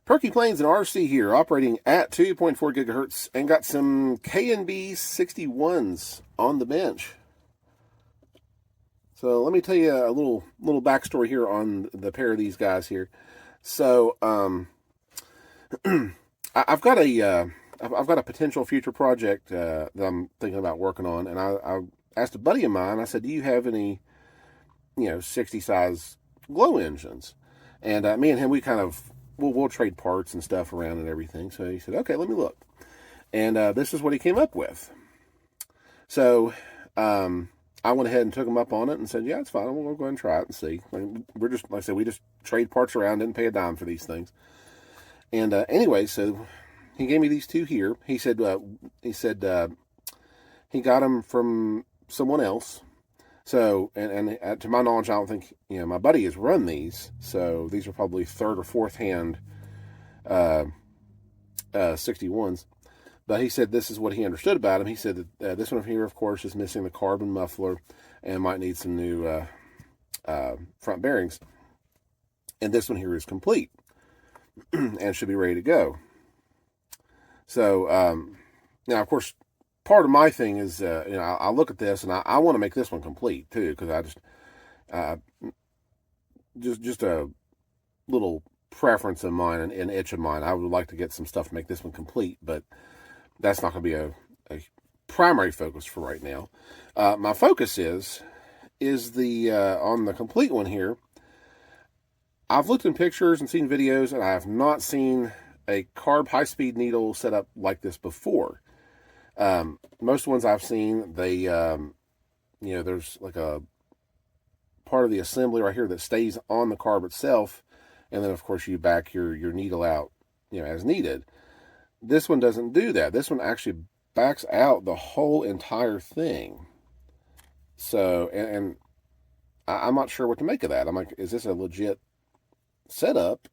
PerkyPlanes and RC here, operating at 2.4 gigahertz, and got some K&B 61s on the bench. So let me tell you a little backstory here on the pair of these guys here. So I've got a potential future project that I'm thinking about working on, and I asked a buddy of mine. I said, "Do you have any, 60 size glow engines?" And me and him, we kind of we'll trade parts and stuff around and everything. So he said, "Okay, let me look." And this is what he came up with. So I went ahead and took him up on it and said, "Yeah, it's fine. We'll go ahead and try it and see." We're just, like I said, we just trade parts around, didn't pay a dime for these things. And anyway, so he gave me these two here. He said he got them from someone else. So, and to my knowledge, I don't think, my buddy has run these. So these are probably third or fourth hand 61s. But he said this is what he understood about them. He said that this one here, of course, is missing the carbon muffler and might need some new front bearings. And this one here is complete and should be ready to go. So, now, of course, part of my thing is, I look at this and I want to make this one complete too, because I just a little preference of mine and an itch of mine. I would like to get some stuff to make this one complete, but that's not going to be a primary focus for right now. My focus is the on the complete one here. I've looked in pictures and seen videos, and I have not seen a carb high-speed needle set up like this before. Most ones I've seen, they, there's like a part of the assembly right here that stays on the carb itself, and then of course you back your needle out, as needed. This one doesn't do that. This one actually backs out the whole entire thing. So, and I'm not sure what to make of that. I'm like, is this a legit setup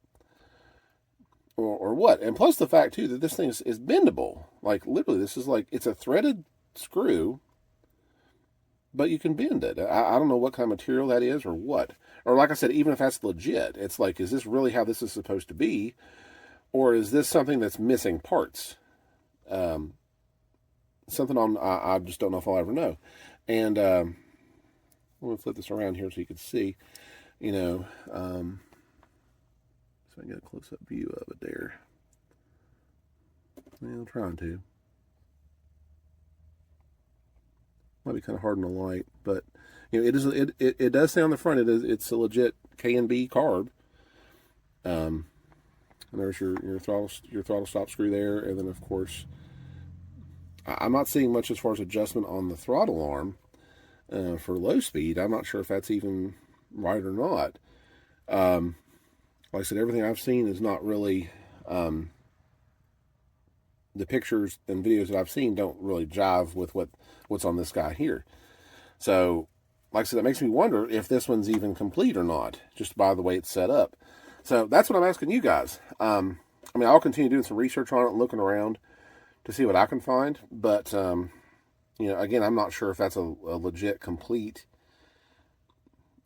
or what? And plus the fact too that this thing is bendable. Like literally, this is like, it's a threaded screw, but you can bend it. I don't know what kind of material that is or what. Or like I said, even if that's legit, it's like, is this really how this is supposed to be? Or is this something that's missing parts? Something I just don't know if I'll ever know. And I'm going to flip this around here so you can see, so I can get a close-up view of it there. Well, I'm trying to. Might be kind of hard in the light, but it does say on the front it's a legit K&B carb. And there's your throttle stop screw there, and then of course I'm not seeing much as far as adjustment on the throttle arm for low speed. I'm not sure if that's even right or not. Like I said, everything I've seen is not really the pictures and videos that I've seen don't really jive with what's on this guy here. So like I said, that makes me wonder if this one's even complete or not, just by the way it's set up. So that's what I'm asking you guys. I'll continue doing some research on it and looking around to see what I can find. But, again, I'm not sure if that's a legit, complete,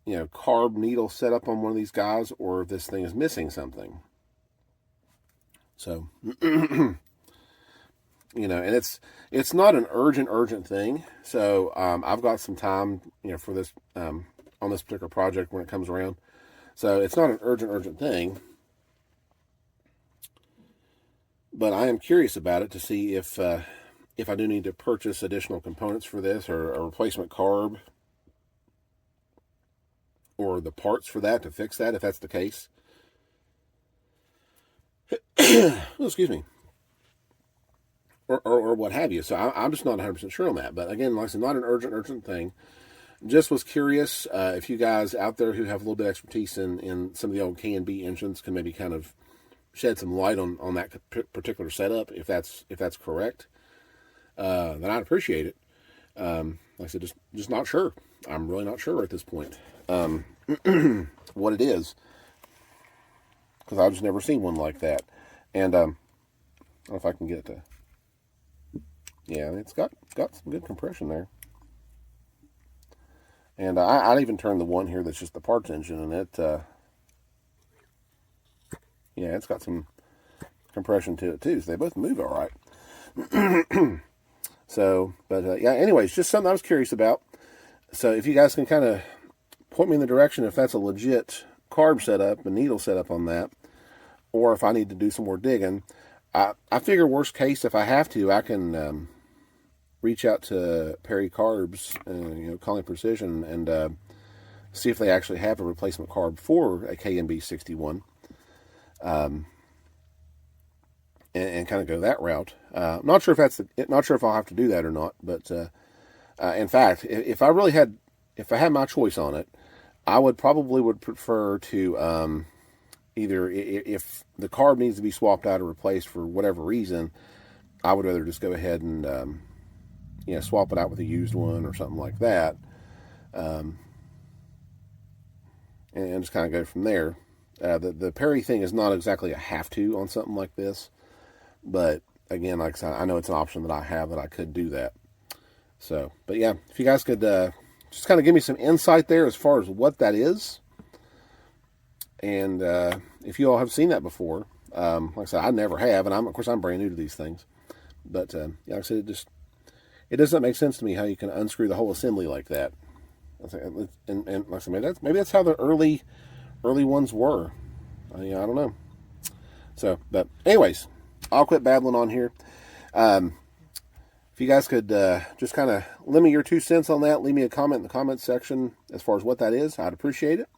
carb needle setup on one of these guys, or if this thing is missing something. So, and it's not an urgent thing. So, I've got some time, for this, on this particular project when it comes around. So it's not an urgent thing, but I am curious about it to see if I do need to purchase additional components for this, or a replacement carb, or the parts for that to fix that, if that's the case. Oh, excuse me. Or what have you. So I'm just not 100% sure on that. But again, like I said, not an urgent thing. Just was curious if you guys out there who have a little bit of expertise in some of the old K&B engines can maybe kind of shed some light on that particular setup, if that's correct. Then I'd appreciate it. Like I said, just not sure. I'm really not sure at this point what it is, because I've just never seen one like that. And I don't know if I can get it to. Yeah, it's got some good compression there. And I'd even turn the one here that's just the parts engine, and it, it's got some compression to it too, so they both move all right. So, but yeah, anyways, just something I was curious about. So if you guys can kind of point me in the direction if that's a legit carb setup, a needle setup on that, or if I need to do some more digging. I figure worst case, if I have to, I can reach out to Perry Carbs, Calling Precision, and see if they actually have a replacement carb for a KMB 61, and kind of go that route. Not sure if I'll have to do that or not, but in fact, if I had my choice on it, I would prefer to either, if the carb needs to be swapped out or replaced for whatever reason, I would rather just go ahead and swap it out with a used one or something like that, and just kind of go from there. The Perry thing is not exactly a have-to on something like this, but again, like I said, I know it's an option that I have that I could do that. So, but yeah, if you guys could just kind of give me some insight there as far as what that is, and if you all have seen that before. Like I said, I never have, and of course I'm brand new to these things, but yeah, like I said, it doesn't make sense to me how you can unscrew the whole assembly like that. And like I said, maybe that's how the early ones were. I don't know. So, but anyways, I'll quit babbling on here. If you guys could just kind of lend me your 2 cents on that, leave me a comment in the comment section as far as what that is, I'd appreciate it.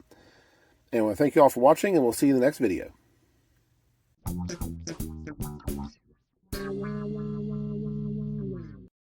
And I want to thank you all for watching, and we'll see you in the next video.